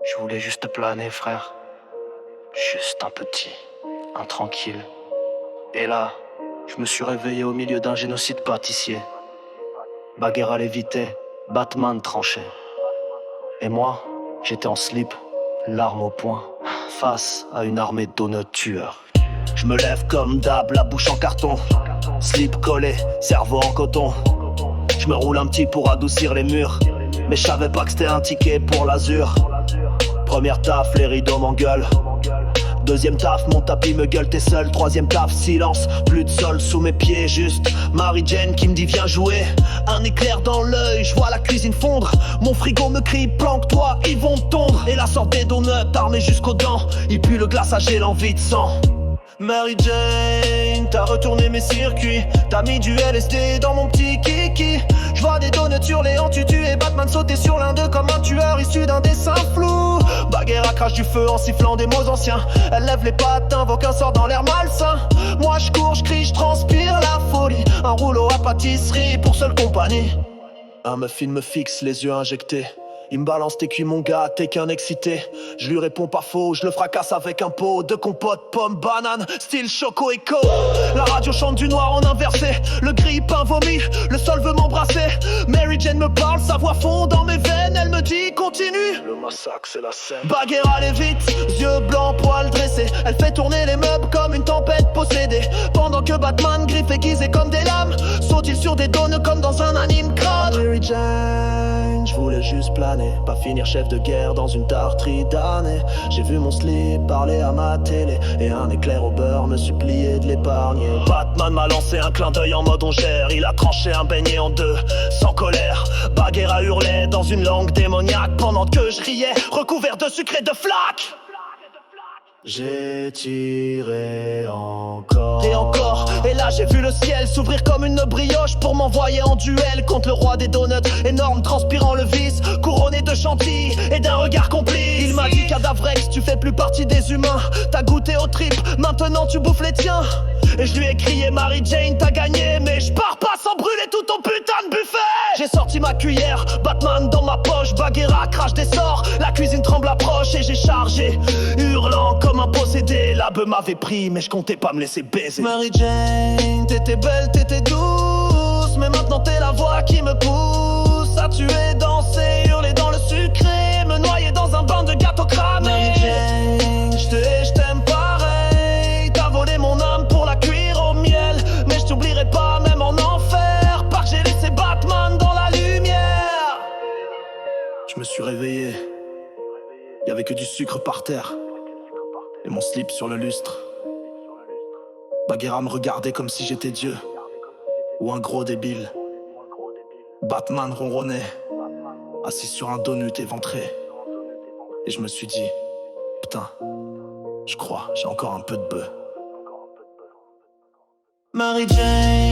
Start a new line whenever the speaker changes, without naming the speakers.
Je voulais juste planer, frère. Juste un petit, un tranquille. Et là, je me suis réveillé au milieu d'un génocide pâtissier. Bagheera lévitait, Batman tranchait. Et moi, j'étais en slip, l'arme au poing, face à une armée d'honnêtes tueurs. Je me lève comme d'hab, la bouche en carton, slip collé, cerveau en coton. Je me roule un petit pour adoucir les murs, mais je savais pas que c'était un ticket pour l'azur. Première taf, les rideaux m'engueulent. Deuxième taf, mon tapis me gueule, t'es seul. Troisième taf, silence, plus de sol sous mes pieds. Juste Mary Jane qui me dit viens jouer. Un éclair dans l'œil, je vois la cuisine fondre. Mon frigo me crie planque-toi, ils vont tondre. Et la sorte des donuts armés jusqu'aux dents. Il pue le glaçage et l'envie de sang. Mary Jane, t'as retourné mes circuits. T'as mis du LSD dans mon petit kiki. Je vois des donuts sur les hanches, tu tues et Batman sauter sur l'un d'eux comme un tueur issu d'un dessin flou. Bagheera crache du feu en sifflant des mots anciens. Elle lève les pattes, invoque un sort dans l'air malsain. Moi je cours, je crie, je transpire la folie. Un rouleau à pâtisserie pour seule compagnie. Un muffin me fixe, les yeux injectés. Il me balance tes cuits mon gars, t'es qu'un excité. Je lui réponds pas faux, je le fracasse avec un pot de compote, pomme, banane, style choco éco. La radio chante du noir en inversé. Le grille-pain vomit, le sol veut m'embrasser. Mary Jane me parle, sa voix fond dans mes veines. Elle me dit continue. Le massacre c'est la scène. Bagheera allait vite, yeux blancs, poils dressés. Elle fait tourner les meubles comme une tempête possédée. Pendant que Batman griffe aiguisé comme des lames saute-il sur des donnes comme dans un anime crade. Mary Jane, je voulais juste planer, pas finir chef de guerre dans une tartrie d'années. J'ai vu mon slip parler à ma télé et un éclair au beurre me suppliait de l'épargner. Batman m'a lancé un clin d'œil en mode on gère. Il a tranché un beignet en deux, sans colère. Bagheera hurlait dans une langue démoniaque pendant que je riais, recouvert de sucre et de flaques. J'ai tiré encore et encore, et là j'ai vu le ciel s'ouvrir comme une brioche pour m'envoyer en duel contre le roi des donuts. Énorme, transpirant le vice, couronné de chantilly et d'un regard complice. Il m'a dit cadavrex, tu fais plus partie des humains. T'as goûté aux tripes, maintenant tu bouffes les tiens. Et je lui ai crié Mary Jane t'as gagné, mais je pars pas sans brûler tout ton putain de buffet. J'ai sorti ma cuillère, Batman dans ma poche. Bagheera crache des sorts, la cuisine tremble approche et j'ai chargé, hurlant comme un possédé. La beuh m'avait pris mais je comptais pas me laisser baiser. Mary Jane, t'étais belle, t'étais douce, mais maintenant t'es la voix qui me pousse à tuer, danser, hurler dans le sucré, me noyer dans un bain de gâteau cramé. Mary Jane, je te hais, je t'aime pareil. T'as volé mon âme pour la cuire au miel, mais je t'oublierai pas même en enfer. Parce que j'ai laissé Batman dans la lumière. Je me suis réveillé, y'avait que du sucre par terre et mon slip sur le lustre. Bagheera me regardait comme si j'étais Dieu ou un gros débile. Batman ronronnait, assis sur un donut éventré. Et je me suis dit, putain, je crois, j'ai encore un peu de bœuf. Mary Jane.